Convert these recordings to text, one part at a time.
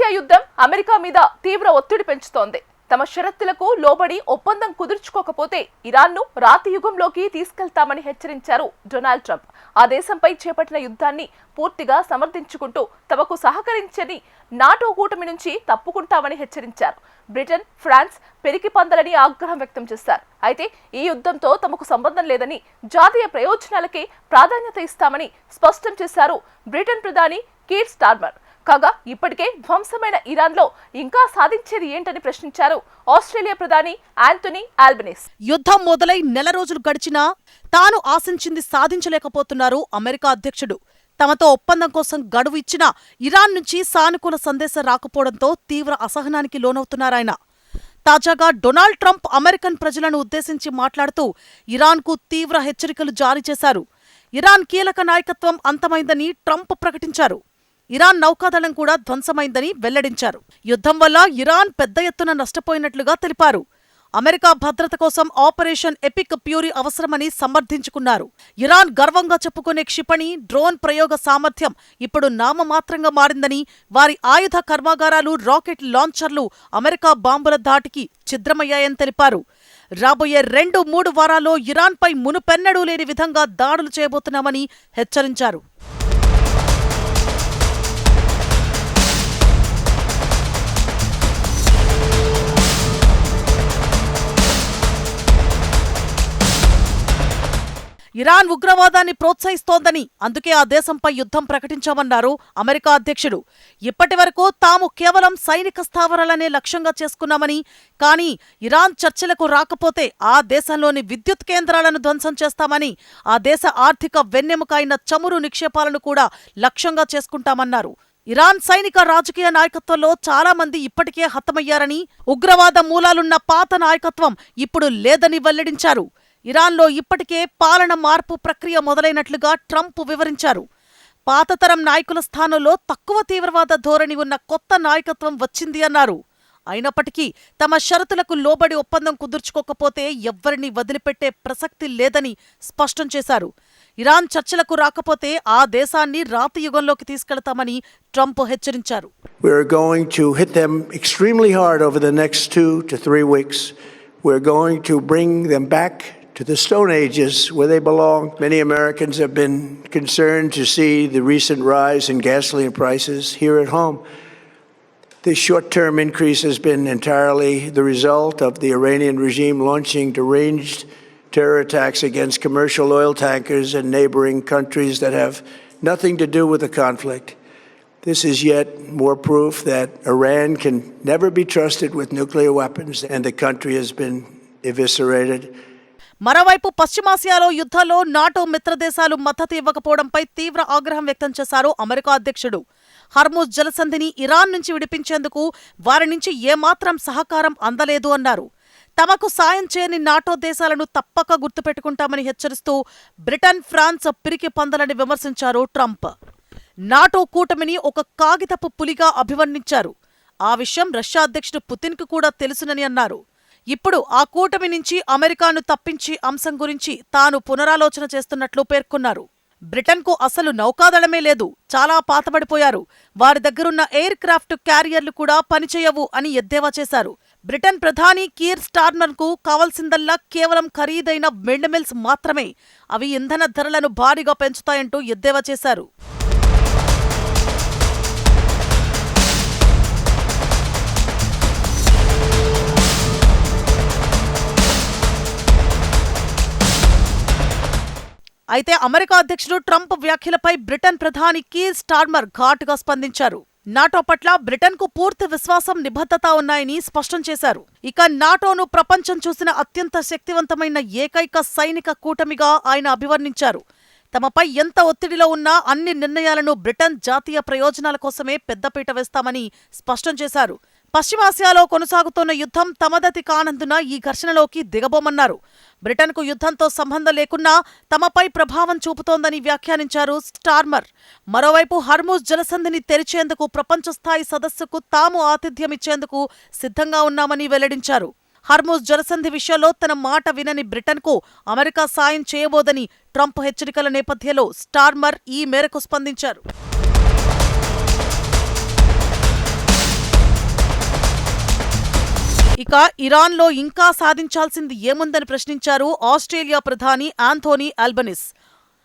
Russia యుద్ధం America మీద తీవ్ర ఒత్తిడి పెంచుతోంది. తమ షరతులకు లోబడి ఒప్పందం కుదుర్చుకోకపోతే ఇరాన్ను రాతి యుగంలోకి తీసుకెళ్తామని హెచ్చరించారు డొనాల్డ్ ట్రంప్. ఆ దేశంపై చేపట్టిన యుద్ధాన్ని పూర్తిగా సమర్థించుకుంటూ తమకు సహకరించని నాటో కూటమి నుంచి తప్పుకుంటామని హెచ్చరించారు. బ్రిటన్, ఫ్రాన్స్ పెరికి పందలని ఆగ్రహం వ్యక్తం చేశారు. అయితే ఈ యుద్ధంతో తమకు సంబంధం లేదని, జాతీయ ప్రయోజనాలకే ప్రాధాన్యత ఇస్తామని స్పష్టం చేశారు బ్రిటన్ ప్రధాని కీర్ స్టార్మర్. కాగా ఇప్పటికే ధ్వంసమైన ఇరాన్లో ఇంకా సాధించేది ఏంటని ప్రశ్నించారు ఆస్ట్రేలియా ప్రధాని యాంటోనీ ఆల్బనీస్. యుద్ధం మొదలై నెల రోజులు గడిచినా తాను ఆశించింది సాధించలేకపోతున్నారు అమెరికా అధ్యక్షుడు. తమతో ఒప్పందం కోసం గడువు ఇచ్చినా ఇరాన్ నుంచి సానుకూల సందేశం రాకపోవడంతో తీవ్ర అసహనానికి లోనవుతున్నారాయన. తాజాగా డొనాల్డ్ ట్రంప్ అమెరికన్ ప్రజలను ఉద్దేశించి మాట్లాడుతూ ఇరాన్కు తీవ్ర హెచ్చరికలు జారీ చేశారు. ఇరాన్ కీలక నాయకత్వం అంతమైందని ట్రంప్ ప్రకటించారు. ఇరాన్ నౌకాదళం కూడా ధ్వంసమైందని వెల్లడించారు. యుద్ధం వల్ల ఇరాన్ పెద్ద ఎత్తున నష్టపోయినట్లుగా తెలిపారు. అమెరికా భద్రత కోసం ఆపరేషన్ ఎపిక్ ప్యూరీ అవసరమని సమర్థించుకున్నారు. ఇరాన్ గర్వంగా చెప్పుకునే క్షిపణి, డ్రోన్ ప్రయోగ సామర్థ్యం ఇప్పుడు నామమాత్రంగా మారిందని, వారి ఆయుధ కర్మాగారాలు, రాకెట్ లాంచర్లు అమెరికా బాంబుల ధాటికి ఛిద్రమయ్యాయని తెలిపారు. రాబోయే 2-3 వారాల్లో ఇరాన్పై మునుపెన్నడూ లేని విధంగా దాడులు చేయబోతున్నామని హెచ్చరించారు. ఇరాన్ ఉగ్రవాదాన్ని ప్రోత్సహిస్తోందని, అందుకే ఆ దేశంపై యుద్ధం ప్రకటించామన్నారు అమెరికా అధ్యక్షుడు. ఇప్పటివరకు తాము కేవలం సైనిక స్థావరాలనే లక్ష్యంగా చేసుకున్నామని, కానీ ఇరాన్ చర్చలకు రాకపోతే ఆ దేశంలోని విద్యుత్ కేంద్రాలను ధ్వంసం చేస్తామని, ఆ దేశ ఆర్థిక వెన్నెముక అయిన చమురు నిక్షేపాలను కూడా లక్ష్యంగా చేసుకుంటామన్నారు. ఇరాన్ సైనిక రాజకీయ నాయకత్వంలో చాలా మంది ఇప్పటికే హతమయ్యారని, ఉగ్రవాద మూలాలున్న పాత నాయకత్వం ఇప్పుడు లేదని వెల్లడించారు. ఇరాన్లో ఇప్పటికే పాలన మార్పు ప్రక్రియ మొదలైనట్లుగా ట్రంప్ వివరించారు. పాతతరం నాయకుల స్థానంలో తక్కువ తీవ్రవాద ధోరణి ఉన్న కొత్త నాయకత్వం వచ్చింది అన్నారు. అయినప్పటికీ తమ షరతులకు లోబడి ఒప్పందం కుదుర్చుకోకపోతే ఎవ్వరినీ వదిలిపెట్టే ప్రసక్తి లేదని స్పష్టం చేశారు. ఇరాన్ చర్చలకు రాకపోతే ఆ దేశాన్ని రాతి యుగంలోకి తీసుకెళ్తామని ట్రంప్ హెచ్చరించారు. We're going to hit them extremely hard over the next 2 to 3 weeks. We're going to bring them back to the Stone Ages where they belong. Many Americans have been concerned to see the recent rise in gasoline prices here at home. This short-term increase has been entirely the result of the Iranian regime launching deranged terror attacks against commercial oil tankers in neighboring countries that have nothing to do with the conflict. This is yet more proof that Iran can never be trusted with nuclear weapons and the country has been eviscerated. మరోవైపు పశ్చిమాసియాలో యుద్ధాల్లో NATO మిత్రదేశాలు మద్దతు ఇవ్వకపోవడంపై తీవ్ర ఆగ్రహం వ్యక్తం చేశారు America అధ్యక్షుడు. Hormuz జలసంధిని Iran నుంచి విడిపించేందుకు వారి నుంచి ఏమాత్రం సహకారం అందలేదు అన్నారు. తమకు సాయం చేయని నాటో దేశాలను తప్పక గుర్తుపెట్టుకుంటామని హెచ్చరిస్తూ బ్రిటన్, ఫ్రాన్స్ పిరికి పందలని విమర్శించారు ట్రంప్. నాటో కూటమిని ఒక కాగితపు పులిగా అభివర్ణించారు. ఆ విషయం రష్యా అధ్యక్షుడు పుతిన్కు కూడా తెలుసునని అన్నారు. ఇప్పుడు ఆ కూటమి నుంచి అమెరికాను తప్పించి అంశం గురించి తాను పునరాలోచన చేస్తున్నట్లు పేర్కొన్నారు. బ్రిటన్కు అసలు నౌకాదళమే లేదు, చాలా పాతబడిపోయారు, వారి దగ్గరున్న ఎయిర్ క్రాఫ్ట్ క్యారియర్లు కూడా పనిచేయవు అని ఎద్దేవా చేశారు. బ్రిటన్ ప్రధాని కీర్ స్టార్మర్కు కావాల్సిందల్లా కేవలం ఖరీదైన విండ్మిల్స్ మాత్రమే, అవి ఇంధన ధరలను భారీగా పెంచుతాయంటూ ఎద్దేవా చేశారు. అయితే అమెరికా అధ్యక్షుడు ట్రంప్ వ్యాఖ్యలపై బ్రిటన్ ప్రధాని కీర్ స్టార్మర్ ఘాటుగా స్పందించారు. నాటో పట్ల బ్రిటన్కు పూర్తి విశ్వాసం, నిబద్ధత ఉన్నాయని స్పష్టం చేశారు. ఇక నాటోను ప్రపంచం చూసిన అత్యంత శక్తివంతమైన ఏకైక సైనిక కూటమిగా ఆయన అభివర్ణించారు. తమపై ఎంత ఒత్తిడిలో ఉన్నా అన్ని నిర్ణయాలను బ్రిటన్ జాతీయ ప్రయోజనాల కోసమే పెద్దపీట వేస్తామని స్పష్టం చేశారు. పశ్చిమాసియాలో కొనసాగుతున్న యుద్ధం తమదతి కానందున ఈ ఘర్షణలోకి దిగబోమన్నారు. బ్రిటన్కు యుద్ధంతో సంబంధం లేకున్నా తమపై ప్రభావం చూపుతోందని వ్యాఖ్యానించారు స్టార్మర్. మరోవైపు హర్ముజ్ జలసంధిని తెరిచేందుకు ప్రపంచస్థాయి సదస్సుకు తాము ఆతిథ్యమిచ్చేందుకు సిద్ధంగా ఉన్నామని వెల్లడించారు. హర్ముజ్ జలసంధి విషయంలో తన మాట వినని బ్రిటన్కు అమెరికా సాయం చేయబోదని ట్రంప్ హెచ్చరికల నేపథ్యంలో స్టార్మర్ ఈ మేరకు స్పందించారు. ఇక ఇరాన్లో ఇంకా సాధించాల్సింది ఏముందని ప్రశ్నించారు ఆస్ట్రేలియా ప్రధాని ఆంథోనీ ఆల్బనీస్.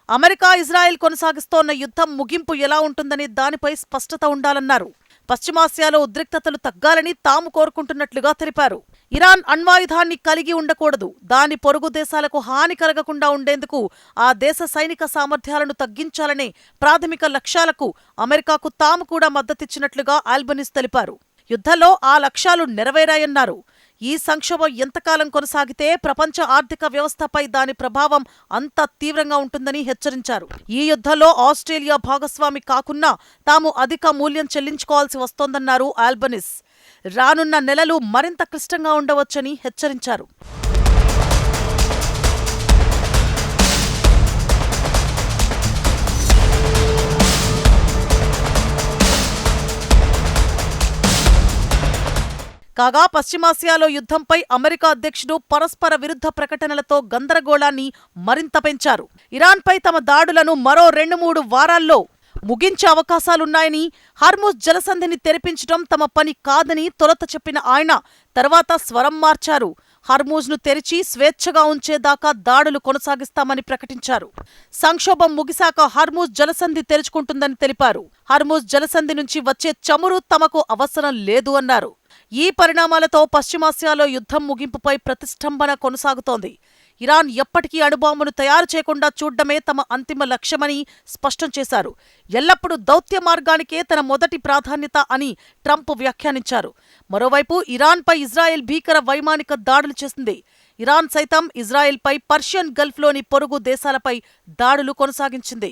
అమెరికా ఇజ్రాయెల్ కొనసాగిస్తోన్న యుద్ధం ముగింపు ఎలా ఉంటుందనే దానిపై స్పష్టత ఉండాలన్నారు. పశ్చిమాసియాలో ఉద్రిక్తతలు తగ్గాలని తాము కోరుకుంటున్నట్లుగా తెలిపారు. ఇరాన్ అణ్వాయుధాన్ని కలిగి ఉండకూడదు, దాని పొరుగు దేశాలకు హాని కలగకుండా ఉండేందుకు ఆ దేశ సైనిక సామర్థ్యాలను తగ్గించాలనే ప్రాథమిక లక్ష్యాలకు అమెరికాకు తాము కూడా మద్దతిచ్చినట్లుగా ఆల్బనీస్ తెలిపారు. యుద్ధంలో ఆ లక్ష్యాలు నెరవేరాయన్నారు. ఈ సంక్షోభం ఎంతకాలం కొనసాగితే ప్రపంచ ఆర్థిక వ్యవస్థపై దాని ప్రభావం అంత తీవ్రంగా ఉంటుందని హెచ్చరించారు. ఈ యుద్ధంలో ఆస్ట్రేలియా భాగస్వామి కాకున్నా తాము అధిక మూల్యం చెల్లించుకోవాల్సి వస్తోందన్నారు ఆల్బనీస్. రానున్న నెలలు మరింత క్లిష్టంగా ఉండవచ్చని హెచ్చరించారు. కాగా పశ్చిమాసియాలో యుద్ధంపై అమెరికా అధ్యక్షుడు పరస్పర విరుద్ధ ప్రకటనలతో గందరగోళాన్ని మరింత పెంచారు. ఇరాన్పై తమ దాడులను మరో 2-3 వారాల్లో ముగించే అవకాశాలున్నాయని, హార్ముజ్ జలసంధిని తెరిపించడం తమ పని కాదని తొలుత చెప్పిన ఆయన తర్వాత స్వరం మార్చారు. హార్ముజ్ను తెరిచి స్వేచ్ఛగా ఉంచేదాకా దాడులు కొనసాగిస్తామని ప్రకటించారు. సంక్షోభం ముగిశాక హార్ముజ్ జలసంధి తెరుచుకుంటుందని తెలిపారు. హార్ముజ్ జలసంధి నుంచి వచ్చే చమురు తమకు అవసరం లేదు అన్నారు. ఈ పరిణామాలతో పశ్చిమాసియాలో యుద్ధం ముగింపుపై ప్రతిష్టంభన కొనసాగుతోంది. ఇరాన్ ఎప్పటికీ అణుబాంబును తయారు చేయకుండా చూడ్డమే తమ అంతిమ లక్ష్యమని స్పష్టం చేశారు. ఎల్లప్పుడూ దౌత్య మార్గానికే తన మొదటి ప్రాధాన్యత అని ట్రంప్ వ్యాఖ్యానించారు. మరోవైపు ఇరాన్పై ఇజ్రాయెల్ భీకర వైమానిక దాడులు చేసింది. ఇరాన్ సైతం ఇజ్రాయెల్పై పర్షియన్ గల్ఫ్లోని పొరుగు దేశాలపై దాడులు కొనసాగించింది.